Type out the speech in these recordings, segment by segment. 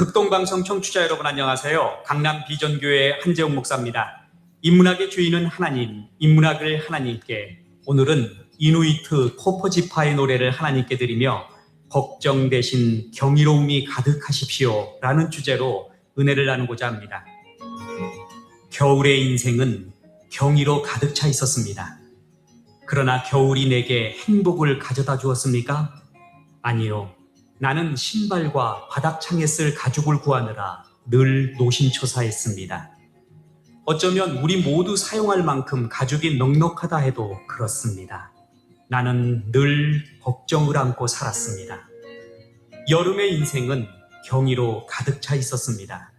극동방송 청취자 여러분 안녕하세요. 강남 비전교회 한재웅 목사입니다. 인문학의 주인은 하나님, 인문학을 하나님께, 오늘은 이누이트 코퍼지파의 노래를 하나님께 드리며 걱정 대신 경이로움이 가득하십시오 라는 주제로 은혜를 나누고자 합니다. 겨울의 인생은 경이로 가득 차 있었습니다. 그러나 겨울이 내게 행복을 가져다 주었습니까? 아니요. 나는 신발과 바닥창에 쓸 가죽을 구하느라 늘 노심초사했습니다. 어쩌면 우리 모두 사용할 만큼 가죽이 넉넉하다 해도 그렇습니다. 나는 늘 걱정을 안고 살았습니다. 여름의 인생은 경이로 가득 차 있었습니다.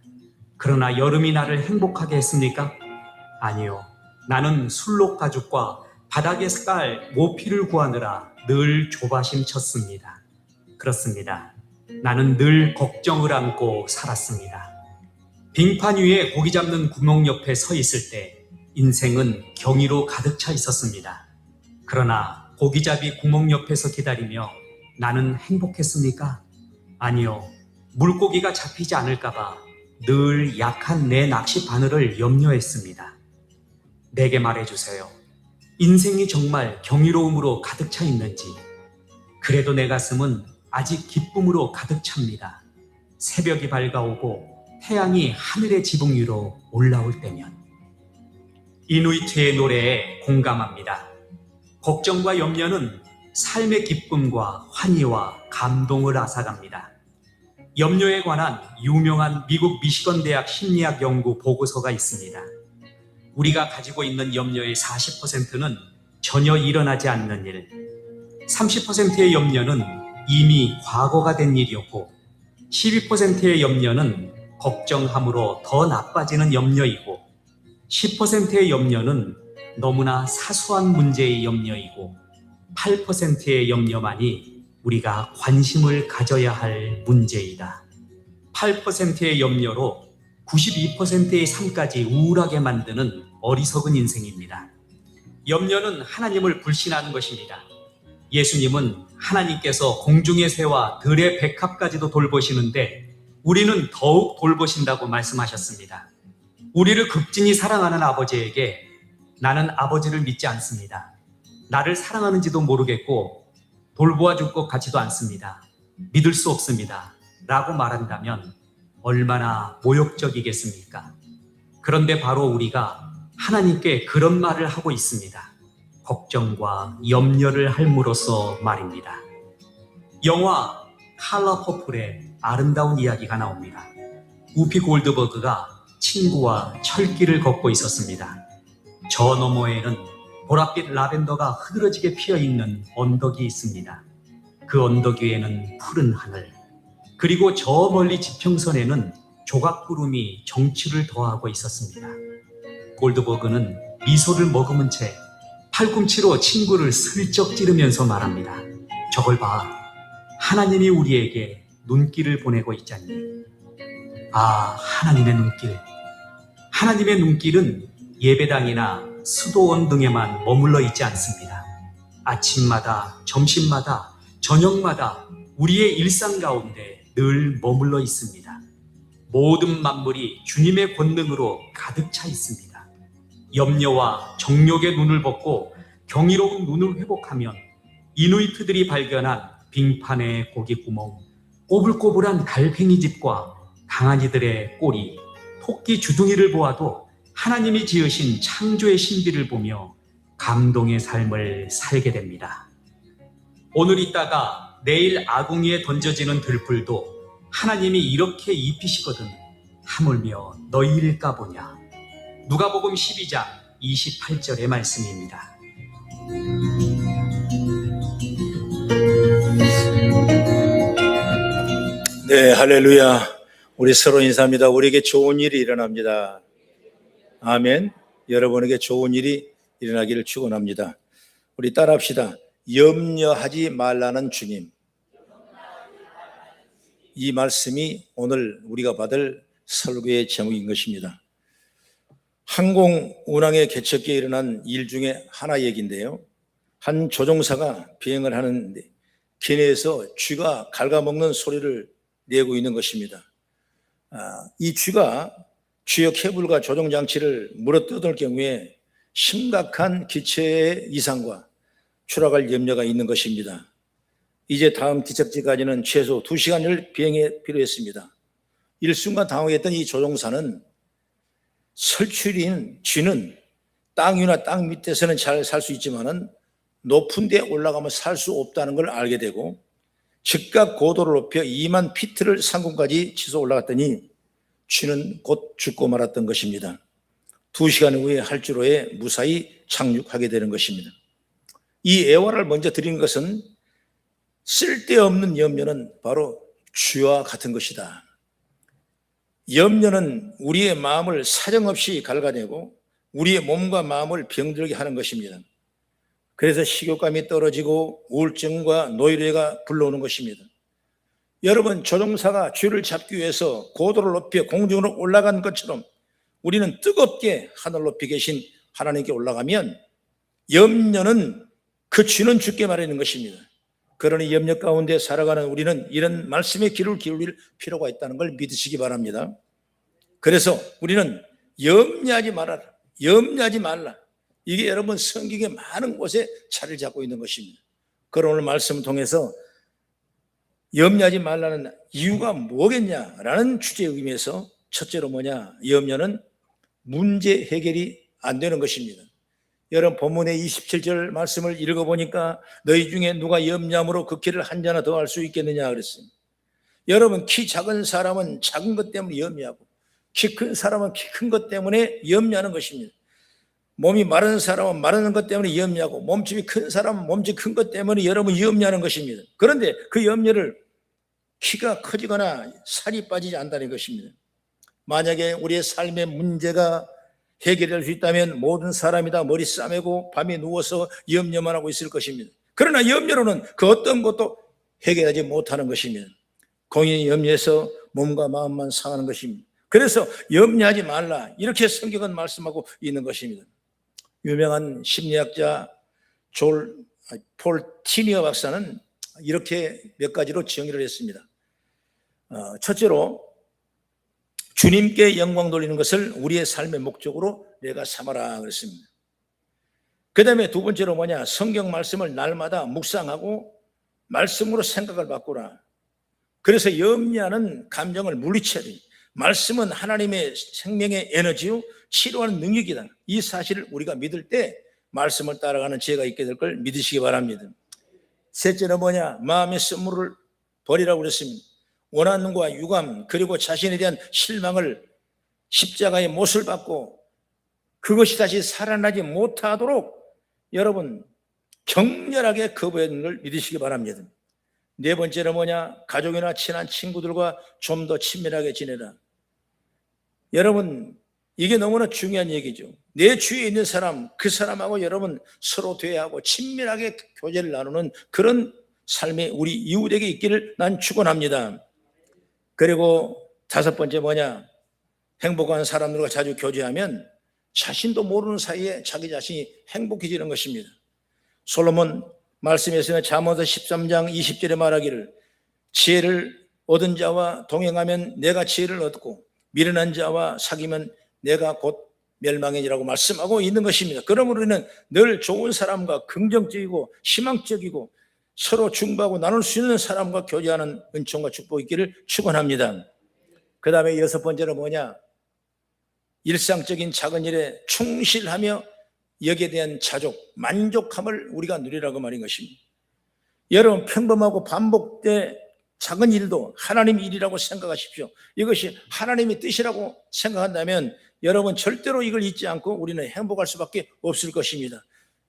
그러나 여름이 나를 행복하게 했습니까? 아니요. 나는 술록 가죽과 바닥에 깔 모피를 구하느라 늘 조바심 쳤습니다. 그렇습니다. 나는 늘 걱정을 안고 살았습니다. 빙판 위에 고기 잡는 구멍 옆에 서 있을 때 인생은 경이로 가득 차 있었습니다. 그러나 고기잡이 구멍 옆에서 기다리며 나는 행복했습니까? 아니요. 물고기가 잡히지 않을까봐 늘 약한 내 낚시 바늘을 염려했습니다. 내게 말해주세요. 인생이 정말 경이로움으로 가득 차 있는지. 그래도 내 가슴은 아직 기쁨으로 가득 찹니다. 새벽이 밝아오고 태양이 하늘의 지붕 위로 올라올 때면. 이누이트의 노래에 공감합니다. 걱정과 염려는 삶의 기쁨과 환희와 감동을 앗아갑니다. 염려에 관한 유명한 미국 미시건 대학 심리학 연구 보고서가 있습니다. 우리가 가지고 있는 염려의 40%는 전혀 일어나지 않는 일, 30%의 염려는 이미 과거가 된 일이었고 12%의 염려는 걱정함으로 더 나빠지는 염려이고 10%의 염려는 너무나 사소한 문제의 염려이고 8%의 염려만이 우리가 관심을 가져야 할 문제이다. 8%의 염려로 92%의 삶까지 우울하게 만드는 어리석은 인생입니다. 염려는 하나님을 불신하는 것입니다. 예수님은 하나님께서 공중의 새와 들의 백합까지도 돌보시는데 우리는 더욱 돌보신다고 말씀하셨습니다. 우리를 극진히 사랑하는 아버지에게 나는 아버지를 믿지 않습니다. 나를 사랑하는지도 모르겠고 돌보아 줄 것 같지도 않습니다. 믿을 수 없습니다. 라고 말한다면 얼마나 모욕적이겠습니까? 그런데 바로 우리가 하나님께 그런 말을 하고 있습니다. 걱정과 염려를 할므로써 말입니다. 영화 칼러 퍼플의 아름다운 이야기가 나옵니다. 우피 골드버그가 친구와 철길을 걷고 있었습니다. 저 너머에는 보랏빛 라벤더가 흐드러지게 피어있는 언덕이 있습니다. 그 언덕 위에는 푸른 하늘, 그리고 저 멀리 지평선에는 조각구름이 정취를 더하고 있었습니다. 골드버그는 미소를 머금은 채 팔꿈치로 친구를 슬쩍 찌르면서 말합니다. 저걸 봐. 하나님이 우리에게 눈길을 보내고 있잖니. 아, 하나님의 눈길. 하나님의 눈길은 예배당이나 수도원 등에만 머물러 있지 않습니다. 아침마다, 점심마다, 저녁마다 우리의 일상 가운데 늘 머물러 있습니다. 모든 만물이 주님의 권능으로 가득 차 있습니다. 염려와 정욕의 눈을 벗고 경이로운 눈을 회복하면 이누이트들이 발견한 빙판의 고기구멍, 꼬불꼬불한 달팽이집과 강아지들의 꼬리, 토끼 주둥이를 보아도 하나님이 지으신 창조의 신비를 보며 감동의 삶을 살게 됩니다. 오늘 있다가 내일 아궁이에 던져지는 들풀도 하나님이 이렇게 입히시거든 하물며 너희일까 보냐. 누가복음 12장 28절의 말씀입니다. 네, 할렐루야. 우리 서로 인사합니다. 우리에게 좋은 일이 일어납니다. 아멘. 여러분에게 좋은 일이 일어나기를 축원합니다. 우리 따라합시다. 염려하지 말라는 주님. 이 말씀이 오늘 우리가 받을 설교의 제목인 것입니다. 항공 운항의 개척기에 일어난 일 중에 하나 얘기인데요. 한 조종사가 비행을 하는데 기내에서 쥐가 갉아먹는 소리를 내고 있는 것입니다. 이 쥐가 쥐의 케이블과 조종장치를 물어뜯을 경우에 심각한 기체의 이상과 추락할 염려가 있는 것입니다. 이제 다음 기착지까지는 최소 2시간을 비행에 필요했습니다. 일순간 당황했던 이 조종사는 설출인 쥐는 땅 위나 땅 밑에서는 잘 살 수 있지만은 높은 데 올라가면 살 수 없다는 걸 알게 되고 즉각 고도를 높여 2만 피트를 상공까지 치솟아 올라갔더니 쥐는 곧 죽고 말았던 것입니다. 2시간 후에 활주로에 무사히 착륙하게 되는 것입니다. 이 애화를 먼저 드린 것은 쓸데없는 염려는 바로 쥐와 같은 것이다. 염려는 우리의 마음을 사정없이 갉아내고 우리의 몸과 마음을 병들게 하는 것입니다. 그래서 식욕감이 떨어지고 우울증과 노이로가 불러오는 것입니다. 여러분, 조종사가 쥐를 잡기 위해서 고도를 높여 공중으로 올라간 것처럼 우리는 뜨겁게 하늘 높이 계신 하나님께 올라가면 염려는 그 쥐는 죽게 마련인 것입니다. 그러니 염려 가운데 살아가는 우리는 이런 말씀의 귀를 기울일 필요가 있다는 걸 믿으시기 바랍니다. 그래서 우리는 염려하지 말아라, 염려하지 말라. 이게 여러분 성경의 많은 곳에 자리를 잡고 있는 것입니다. 그런 오늘 말씀을 통해서 염려하지 말라는 이유가 뭐겠냐라는 주제의 의미에서 첫째로 뭐냐, 염려는 문제 해결이 안 되는 것입니다. 여러분 본문의 27절 말씀을 읽어보니까 너희 중에 누가 염려함으로 그 길을 한 자나 더 할 수 있겠느냐 그랬습니다. 여러분, 키 작은 사람은 작은 것 때문에 염려하고 키 큰 사람은 키 큰 것 때문에 염려하는 것입니다. 몸이 마른 사람은 마른 것 때문에 염려하고 몸집이 큰 사람은 몸집 큰 것 때문에 여러분 염려하는 것입니다. 그런데 그 염려를 키가 커지거나 살이 빠지지 않는다는 것입니다. 만약에 우리의 삶의 문제가 해결될 수 있다면 모든 사람이 다 머리 싸매고 밤에 누워서 염려만 하고 있을 것입니다. 그러나 염려로는 그 어떤 것도 해결하지 못하는 것입니다. 공인이 염려해서 몸과 마음만 상하는 것입니다. 그래서 염려하지 말라, 이렇게 성경은 말씀하고 있는 것입니다. 유명한 심리학자 폴 티니어 박사는 이렇게 몇 가지로 정의를 했습니다. 첫째로 주님께 영광 돌리는 것을 우리의 삶의 목적으로 내가 삼아라 그랬습니다. 그 다음에 두 번째로 뭐냐, 성경 말씀을 날마다 묵상하고 말씀으로 생각을 바꾸라. 그래서 염려하는 감정을 물리쳐야 돼. 말씀은 하나님의 생명의 에너지요 치료하는 능력이다. 이 사실을 우리가 믿을 때 말씀을 따라가는 지혜가 있게 될 걸 믿으시기 바랍니다. 셋째는 뭐냐, 마음의 쓴물을 버리라고 그랬습니다. 원한과 유감 그리고 자신에 대한 실망을 십자가의 못을 받고 그것이 다시 살아나지 못하도록 여러분 격렬하게 거부하는 걸 믿으시기 바랍니다. 네 번째는 뭐냐, 가족이나 친한 친구들과 좀 더 친밀하게 지내라. 여러분, 이게 너무나 중요한 얘기죠. 내 주위에 있는 사람, 그 사람하고 여러분 서로 대화하고 친밀하게 교제를 나누는 그런 삶이 우리 이웃에게 있기를 난 축원합니다. 그리고 다섯 번째 뭐냐, 행복한 사람들과 자주 교제하면 자신도 모르는 사이에 자기 자신이 행복해지는 것입니다. 솔로몬 말씀에서는 잠언서 13장 20절에 말하기를 지혜를 얻은 자와 동행하면 내가 지혜를 얻고 미련한 자와 사귀면 내가 곧 멸망이라고 말씀하고 있는 것입니다. 그러므로 우리는 늘 좋은 사람과 긍정적이고 희망적이고 서로 중보하고 나눌 수 있는 사람과 교제하는 은총과 축복이 있기를 축원합니다. 그 다음에 여섯 번째는 뭐냐, 일상적인 작은 일에 충실하며 여기에 대한 자족, 만족함을 우리가 누리라고 말인 것입니다. 여러분, 평범하고 반복된 작은 일도 하나님 일이라고 생각하십시오. 이것이 하나님의 뜻이라고 생각한다면 여러분 절대로 이걸 잊지 않고 우리는 행복할 수밖에 없을 것입니다.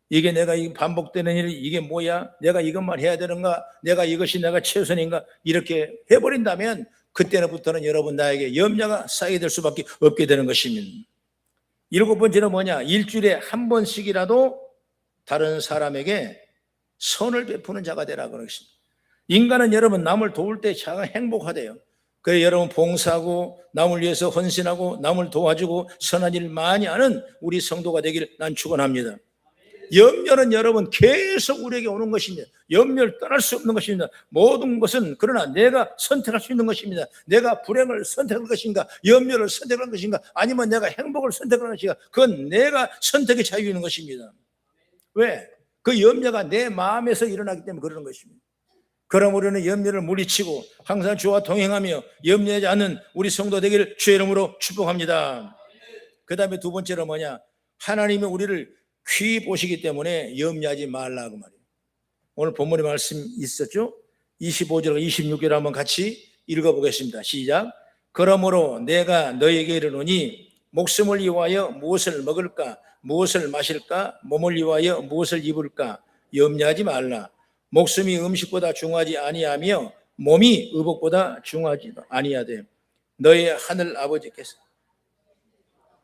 이게 내가 반복되는 일, 이게 뭐야? 내가 이것만 해야 되는가? 이것이 내가 최선인가? 이렇게 해버린다면 그때부터는 여러분 나에게 염려가 쌓이게 될 수밖에 없게 되는 것입니다. 일곱 번째는 뭐냐? 일주일에 한 번씩이라도 다른 사람에게 선을 베푸는 자가 되라 그러겠습니다. 인간은 여러분 남을 도울 때 자가 행복하대요. 그래서 여러분 봉사하고 남을 위해서 헌신하고 남을 도와주고 선한 일 많이 하는 우리 성도가 되기를 난 축원합니다. 염려는 여러분 계속 우리에게 오는 것입니다. 염려를 떠날 수 없는 것입니다. 모든 것은 그러나 내가 선택할 수 있는 것입니다. 내가 불행을 선택할 것인가, 염려를 선택할 것인가, 아니면 내가 행복을 선택할 것인가, 그건 내가 선택의 자유 있는 것입니다. 왜? 그 염려가 내 마음에서 일어나기 때문에 그러는 것입니다. 그럼 우리는 염려를 물리치고 항상 주와 동행하며 염려하지 않는 우리 성도 되기를 주의 이름으로 축복합니다. 그 다음에 두 번째로 뭐냐? 하나님이 우리를 귀히 보시기 때문에 염려하지 말라 그 말이에요. 오늘 본문의 말씀 있었죠? 25절과 26절 한번 같이 읽어보겠습니다. 시작. 그러므로 내가 너에게 이르노니 목숨을 위하여 무엇을 먹을까, 무엇을 마실까, 몸을 위하여 무엇을 입을까 염려하지 말라. 목숨이 음식보다 중하지 아니하며 몸이 의복보다 중하지 아니하되 너의 하늘 아버지께서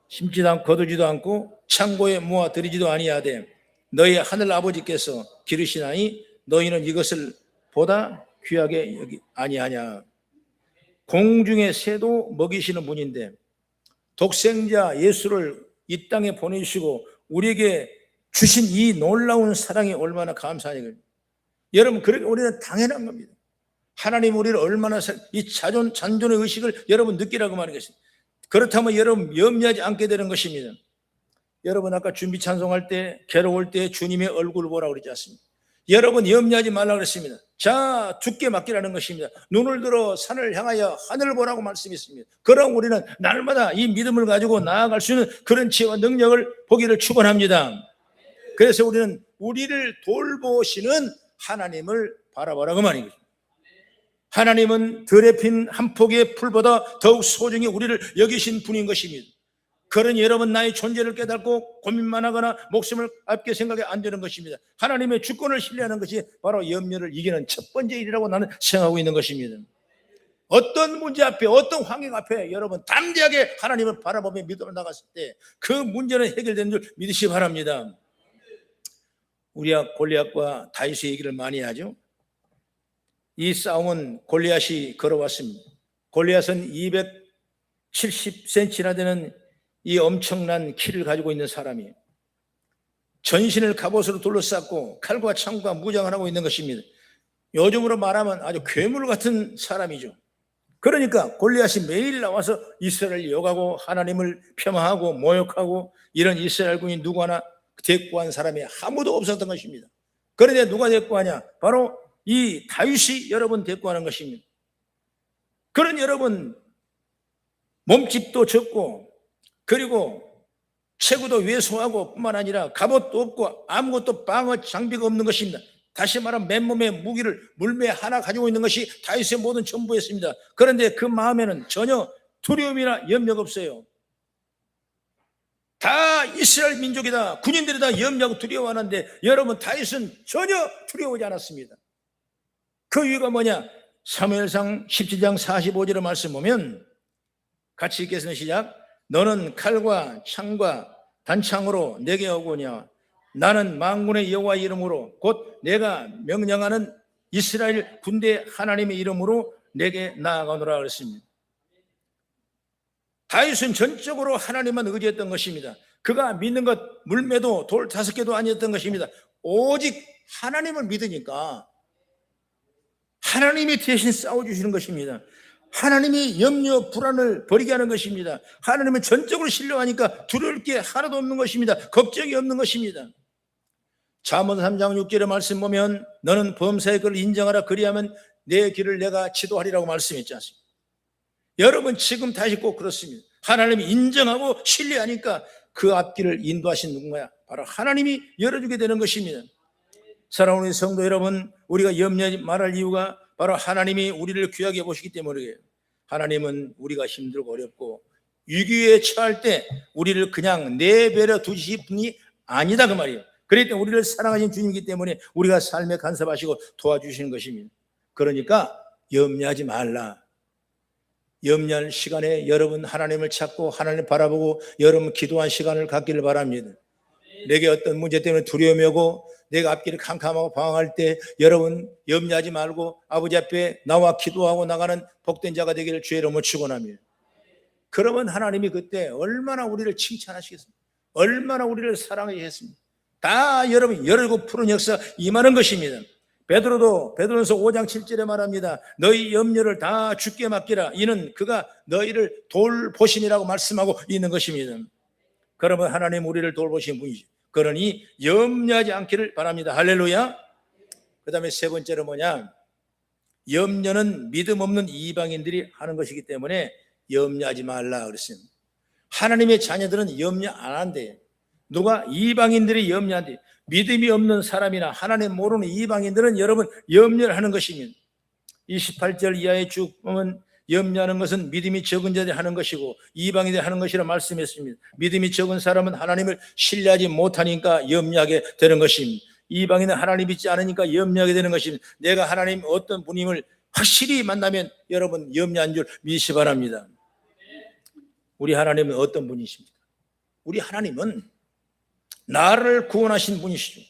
심지도 않고 거두지도 않고 창고에 모아 들이지도 아니하되 너희 하늘 아버지께서 기르시나니 너희는 이것을 보다 귀하게 여기 아니하냐. 공중의 새도 먹이시는 분인데 독생자 예수를 이 땅에 보내주시고 우리에게 주신 이 놀라운 사랑이 얼마나 감사하냐. 여러분, 그렇게 우리는 당연한 겁니다. 하나님 우리를 얼마나 이 잔존의 의식을 여러분 느끼라고 말하는 것입니다. 그렇다면 여러분 염려하지 않게 되는 것입니다. 여러분 아까 준비 찬송할 때 괴로울 때 주님의 얼굴을 보라고 그러지 않습니까? 여러분 염려하지 말라고 그랬습니다. 자, 죽게 맡기라는 것입니다. 눈을 들어 산을 향하여 하늘을 보라고 말씀했습니다. 그럼 우리는 날마다 이 믿음을 가지고 나아갈 수 있는 그런 지혜와 능력을 보기를 축원합니다. 그래서 우리는 우리를 돌보시는 하나님을 바라보라고 말입니다. 하나님은 들에 핀 한 폭의 풀보다 더욱 소중히 우리를 여기신 분인 것입니다. 그러니 여러분 나의 존재를 깨닫고 고민만 하거나 목숨을 아깝게 생각이 안 되는 것입니다. 하나님의 주권을 신뢰하는 것이 바로 염려를 이기는 첫 번째 일이라고 나는 생각하고 있는 것입니다. 어떤 문제 앞에, 어떤 환경 앞에 여러분 담대하게 하나님을 바라보며 믿음을 나갔을 때 그 문제는 해결되는 줄 믿으시기 바랍니다. 우리가 골리앗과 다윗의 얘기를 많이 하죠. 이 싸움은 골리앗이 걸어왔습니다. 골리앗은 270cm나 되는 이 엄청난 키를 가지고 있는 사람이에요. 전신을 갑옷으로 둘러쌌고 칼과 창과 무장을 하고 있는 것입니다. 요즘으로 말하면 아주 괴물 같은 사람이죠. 그러니까 골리앗이 매일 나와서 이스라엘을 욕하고 하나님을 폄하하고 모욕하고 이런 이스라엘군이 누구 하나 대꾸한 사람이 아무도 없었던 것입니다. 그런데 누가 대꾸하냐? 바로 이 다윗이 여러분 대꾸하는 것입니다. 그런 여러분 몸집도 적고 그리고 체구도 왜소하고 뿐만 아니라 갑옷도 없고 아무것도 방어 장비가 없는 것입니다. 다시 말하면 맨몸에 무기를 물매 하나 가지고 있는 것이 다윗의 모든 전부였습니다. 그런데 그 마음에는 전혀 두려움이나 염려가 없어요. 다 이스라엘 민족이다. 군인들이 다 염려하고 두려워하는데 여러분 다윗은 전혀 두려워하지 않았습니다. 그 이유가 뭐냐? 사무엘상 17장 45절의 말씀 보면 같이 읽겠습니다. 시작. 너는 칼과 창과 단창으로 내게 오거냐? 나는 만군의 여호와 이름으로 곧 내가 명령하는 이스라엘 군대 하나님의 이름으로 내게 나아가노라 그랬습니다. 다윗은 전적으로 하나님만 의지했던 것입니다. 그가 믿는 것 물매도 돌 5개도 아니었던 것입니다. 오직 하나님을 믿으니까 하나님이 대신 싸워주시는 것입니다. 하나님이 염려 불안을 버리게 하는 것입니다. 하나님은 전적으로 신뢰하니까 두려울 게 하나도 없는 것입니다. 걱정이 없는 것입니다. 잠언 3장 6절의 말씀 보면 너는 범사의 글을 인정하라 그리하면 내 길을 내가 지도하리라고 말씀했지 않습니까? 여러분 지금 다시 꼭 그렇습니다. 하나님이 인정하고 신뢰하니까 그 앞길을 인도하신 누군가야? 바로 하나님이 열어주게 되는 것입니다. 사랑하는 성도 여러분, 우리가 염려하지 말할 이유가 바로 하나님이 우리를 귀하게 보시기 때문이에요. 하나님은 우리가 힘들고 어렵고 위기에 처할 때 우리를 그냥 내버려 두실 분이 아니다 그 말이에요. 그렇기 때문에 우리를 사랑하신 주님이기 때문에 우리가 삶에 간섭하시고 도와주시는 것입니다. 그러니까 염려하지 말라. 염려할 시간에 여러분 하나님을 찾고 하나님을 바라보고 여러분 기도한 시간을 갖기를 바랍니다. 내게 어떤 문제 때문에 두려움이 오고 내가 앞길을 캄캄하고 방황할 때 여러분 염려하지 말고 아버지 앞에 나와 기도하고 나가는 복된 자가 되기를 주의 이름으로 축원합니다. 그러면 하나님이 그때 얼마나 우리를 칭찬하시겠습니까? 얼마나 우리를 사랑하시겠습니까? 다 여러분 열고 푸른 역사 임하는 것입니다. 베드로서 5장 7절에 말합니다. 너희 염려를 다 주께 맡기라. 이는 그가 너희를 돌보심이라고 말씀하고 있는 것입니다. 그러면 하나님 우리를 돌보신 분이죠. 그러니 염려하지 않기를 바랍니다. 할렐루야. 그 다음에 세 번째로 뭐냐? 염려는 믿음 없는 이방인들이 하는 것이기 때문에 염려하지 말라 그랬습니다. 하나님의 자녀들은 염려 안 한대요. 누가? 이방인들이 염려한대요. 믿음이 없는 사람이나 하나님 모르는 이방인들은 여러분 염려를 하는 것입니다. 28절 이하에 쭉 보면 염려하는 것은 믿음이 적은 자들이 하는 것이고 이방인들이 하는 것이라 말씀했습니다. 믿음이 적은 사람은 하나님을 신뢰하지 못하니까 염려하게 되는 것입니다. 이방인은 하나님 믿지 않으니까 염려하게 되는 것입니다. 내가 하나님 어떤 분임을 확실히 만나면 여러분 염려한 줄 믿으시 바랍니다. 우리 하나님은 어떤 분이십니까? 우리 하나님은 나를 구원하신 분이시죠.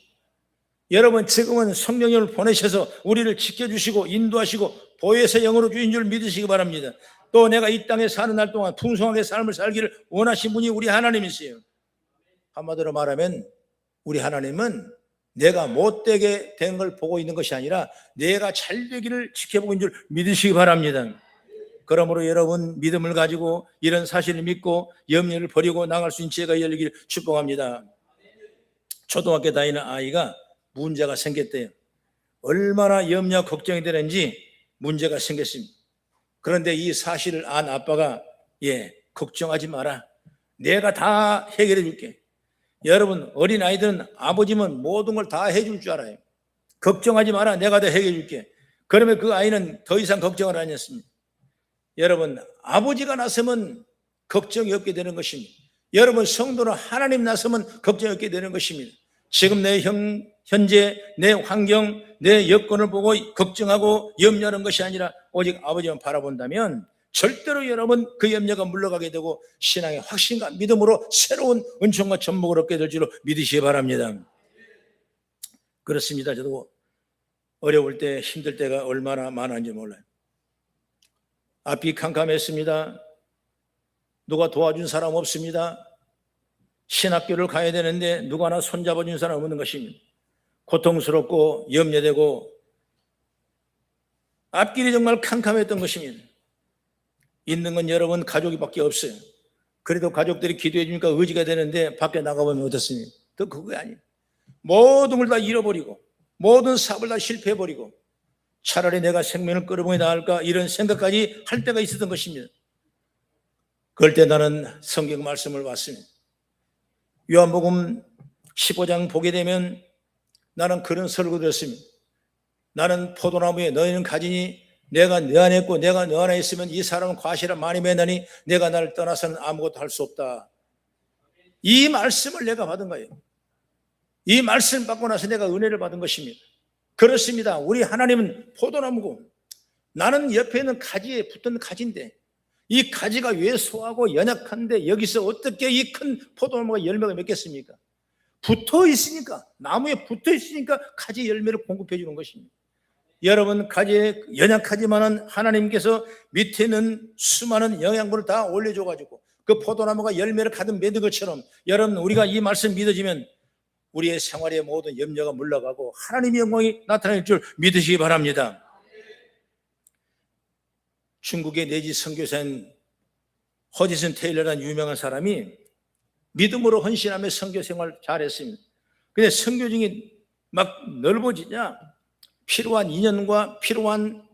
여러분 지금은 성령님을 보내셔서 우리를 지켜주시고 인도하시고 보혜사 영으로 주인 줄 믿으시기 바랍니다. 또 내가 이 땅에 사는 날 동안 풍성하게 삶을 살기를 원하신 분이 우리 하나님이세요. 한마디로 말하면 우리 하나님은 내가 못되게 된 걸 보고 있는 것이 아니라 내가 잘 되기를 지켜보고 있는 줄 믿으시기 바랍니다. 그러므로 여러분 믿음을 가지고 이런 사실을 믿고 염려를 버리고 나갈 수 있는 지혜가 열리기를 축복합니다. 초등학교 다니는 아이가 문제가 생겼대요. 얼마나 염려 걱정이 되는지 문제가 생겼습니다. 그런데 이 사실을 안 아빠가 걱정하지 마라. 내가 다 해결해 줄게. 여러분 어린아이들은 아버지면 모든 걸 다 해줄 줄 알아요. 걱정하지 마라. 내가 다 해결해 줄게. 그러면 그 아이는 더 이상 걱정을 안 했습니다. 여러분 아버지가 나서면 걱정이 없게 되는 것입니다. 여러분 성도는 하나님 나서면 걱정이 없게 되는 것입니다. 지금 내 현재 내 환경 내 여건을 보고 걱정하고 염려하는 것이 아니라 오직 아버지만 바라본다면 절대로 여러분 그 염려가 물러가게 되고 신앙의 확신과 믿음으로 새로운 은총과 전복을 얻게 될 줄로 믿으시기 바랍니다. 그렇습니다. 저도 어려울 때 힘들 때가 얼마나 많은지 몰라요. 앞이 캄캄했습니다. 누가 도와준 사람 없습니다. 신학교를 가야 되는데 누가 하나 손잡아준 사람 없는 것입니다. 고통스럽고 염려되고 앞길이 정말 캄캄했던 것입니다. 있는 건 여러분 가족이밖에 없어요. 그래도 가족들이 기도해 주니까 의지가 되는데 밖에 나가보면 어떻습니까? 또 그거 아니에요. 모든 걸 다 잃어버리고 모든 사업을 다 실패해버리고 차라리 내가 생명을 끌어보니 나을까 이런 생각까지 할 때가 있었던 것입니다. 그럴 때 나는 성경 말씀을 봤습니다. 요한복음 15장 보게 되면 나는 그런 설교 들었습니다. 나는 포도나무에 너희는 가지니 내가 너 안에 있고 내가 너 안에 있으면 이 사람은 과실을 많이 맺나니 내가 나를 떠나서는 아무것도 할 수 없다. 이 말씀을 내가 받은 거예요. 이 말씀 받고 나서 내가 은혜를 받은 것입니다. 그렇습니다. 우리 하나님은 포도나무고 나는 옆에 있는 가지에 붙은 가지인데 이 가지가 왜 소하고 연약한데 여기서 어떻게 이 큰 포도나무가 열매가 맺겠습니까? 붙어 있으니까 나무에 붙어 있으니까 가지 열매를 공급해 주는 것입니다. 여러분 가지에 연약하지만은 하나님께서 밑에 있는 수많은 영양분을 다 올려줘가지고 그 포도나무가 열매를 가득 맺은 것처럼 여러분 우리가 이 말씀 믿어지면 우리의 생활의 모든 염려가 물러가고 하나님의 영광이 나타날 줄 믿으시기 바랍니다. 중국의 내지 선교사인 허지슨 테일러라는 유명한 사람이 믿음으로 헌신하며 선교 생활 잘했습니다. 근데 선교중이 막 넓어지자 필요한 인연과 필요한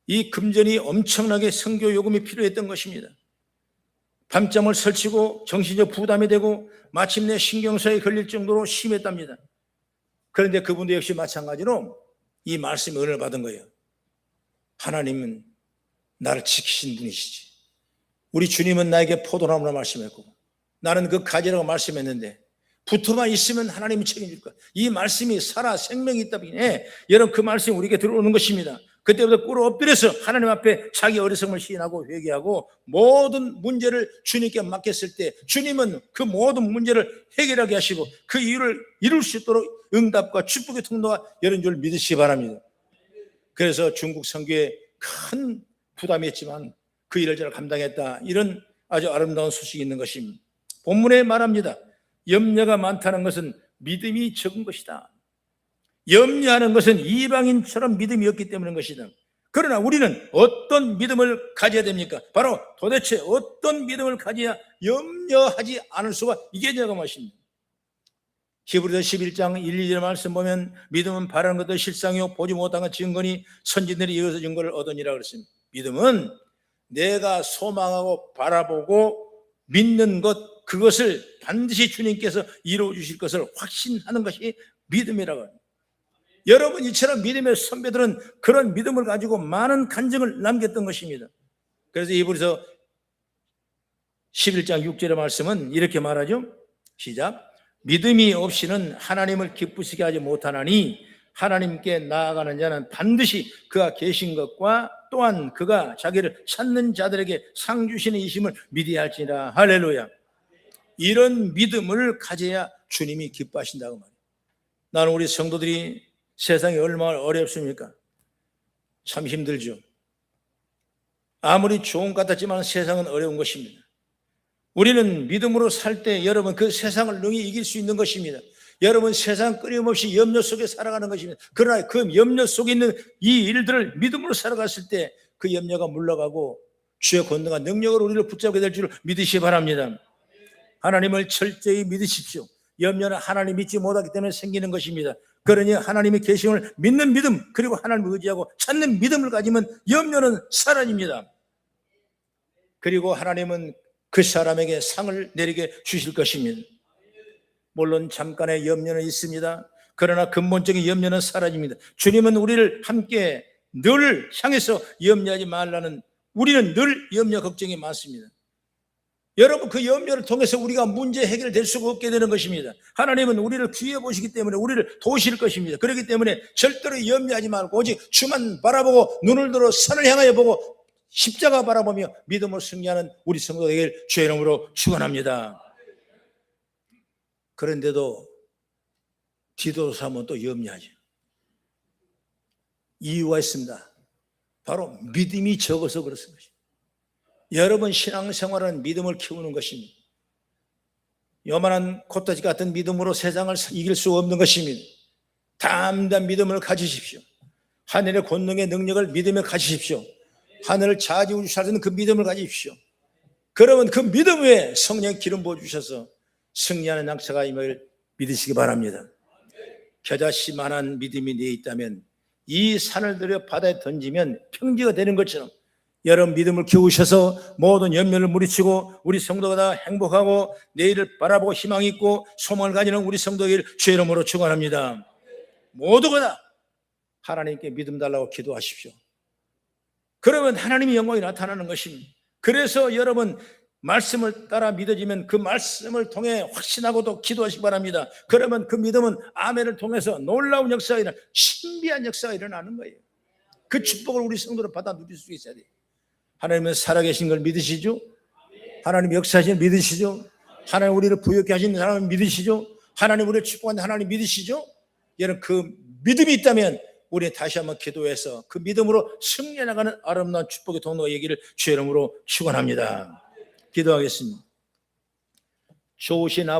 이 금전이 엄청나게 선교 요금이 필요했던 것입니다. 밤잠을 설치고 정신적 부담이 되고 마침내 신경쇠에 걸릴 정도로 심했답니다. 그런데 그분도 역시 마찬가지로 이 말씀의 은혜를 받은 거예요. 하나님은 나를 지키신 분이시지. 우리 주님은 나에게 포도나무라 말씀했고 나는 그 가지라고 말씀했는데 붙어만 있으면 하나님이 책임질 거야. 이 말씀이 살아 생명이 있다 보니 여러분 그 말씀이 우리에게 들어오는 것입니다. 그때부터 꿇어 엎드려서 하나님 앞에 자기 어리석음을 시인하고 회개하고 모든 문제를 주님께 맡겼을 때 주님은 그 모든 문제를 해결하게 하시고 그 이유를 이룰 수 있도록 응답과 축복의 통로가 열린 줄 믿으시기 바랍니다. 그래서 중국 선교에 큰 부담이었지만 그 일을 잘 감당했다. 이런 아주 아름다운 소식이 있는 것입니다. 본문에 말합니다. 염려가 많다는 것은 믿음이 적은 것이다. 염려하는 것은 이방인처럼 믿음이 없기 때문인 것이다. 그러나 우리는 어떤 믿음을 가져야 됩니까? 바로 도대체 어떤 믿음을 가져야 염려하지 않을 수가 있겠냐고 말씀입니다. 히브리서 11장 1, 2절 말씀 보면 믿음은 바라는 것도 실상이요 보지 못한 것 증거니 선지들이 이어서 증거를 얻으니라 그랬습니다. 믿음은 내가 소망하고 바라보고 믿는 것, 그것을 반드시 주님께서 이루어 주실 것을 확신하는 것이 믿음이라고 합니다. 여러분, 이처럼 믿음의 선배들은 그런 믿음을 가지고 많은 간증을 남겼던 것입니다. 그래서 히브리서 11장 6절의 말씀은 이렇게 말하죠. 시작. 믿음이 없이는 하나님을 기쁘시게 하지 못하나니 하나님께 나아가는 자는 반드시 그가 계신 것과 또한 그가 자기를 찾는 자들에게 상 주시는 이심을 믿어야 할지니라. 할렐루야. 이런 믿음을 가져야 주님이 기뻐하신다고 말이에요. 나는 우리 성도들이 세상이 얼마나 어렵습니까? 참 힘들죠. 아무리 좋은 것 같았지만 세상은 어려운 것입니다. 우리는 믿음으로 살 때 여러분 그 세상을 능히 이길 수 있는 것입니다. 여러분 세상 끊임없이 염려 속에 살아가는 것입니다. 그러나 그 염려 속에 있는 이 일들을 믿음으로 살아갔을 때 그 염려가 물러가고 주의 권능과 능력으로 우리를 붙잡게 될 줄을 믿으시기 바랍니다. 하나님을 철저히 믿으십시오. 염려는 하나님 믿지 못하기 때문에 생기는 것입니다. 그러니 하나님의 계심을 믿는 믿음, 그리고 하나님을 의지하고 찾는 믿음을 가지면 염려는 사라집니다. 그리고 하나님은 그 사람에게 상을 내리게 주실 것입니다. 물론 잠깐의 염려는 있습니다. 그러나 근본적인 염려는 사라집니다. 주님은 우리를 함께 늘 향해서 염려하지 말라는, 우리는 늘 염려 걱정이 많습니다. 여러분, 그 염려를 통해서 우리가 문제 해결될 수가 없게 되는 것입니다. 하나님은 우리를 귀해 보시기 때문에 우리를 도우실 것입니다. 그렇기 때문에 절대로 염려하지 말고 오직 주만 바라보고 눈을 들어 산을 향하여 보고 십자가 바라보며 믿음으로 승리하는 우리 성도에게 주의 이름으로 축원합니다. 그런데도 기도사 하면 또 염려하죠. 이유가 있습니다. 바로 믿음이 적어서 그렇습니다. 여러분, 신앙생활은 믿음을 키우는 것입니다. 요만한 콧다지 같은 믿음으로 세상을 이길 수 없는 것입니다. 담대한 믿음을 가지십시오. 하늘의 권능의 능력을 믿음에 가지십시오. 하늘을 좌지우지하는 그 믿음을 가지십시오. 그러면 그 믿음 위에 성령의 기름 부어주셔서 승리하는 약사가 임을 믿으시기 바랍니다. 겨자씨만한 믿음이 내에 있다면 이 산을 들여 바다에 던지면 평지가 되는 것처럼 여러분 믿음을 키우셔서 모든 염려를 물리치고 우리 성도가 다 행복하고 내일을 바라보고 희망 있고 소망을 가지는 우리 성도에게 주의 이름으로 축원합니다. 모두가 다 하나님께 믿음 달라고 기도하십시오. 그러면 하나님의 영광이 나타나는 것입니다. 그래서 여러분 말씀을 따라 믿어지면 그 말씀을 통해 확신하고도 기도하시기 바랍니다. 그러면 그 믿음은 아멘을 통해서 놀라운 역사가 일어나, 신비한 역사가 일어나는 거예요. 그 축복을 우리 성도를 받아 누릴 수 있어야 돼요. 하나님은 살아계신 걸 믿으시죠? 하나님 역사하시는 믿으시죠? 하나님 우리를 부욕케 하시는 하나님 믿으시죠? 하나님 우리를 축복하는 하나님 믿으시죠? 여러분 그 믿음이 있다면 우리 다시 한번 기도해서 그 믿음으로 승리해 나가는 아름다운 축복의 통로가 얘기를 주의 이름으로 축원합니다. 기도하겠습니다. 좋으신 아버지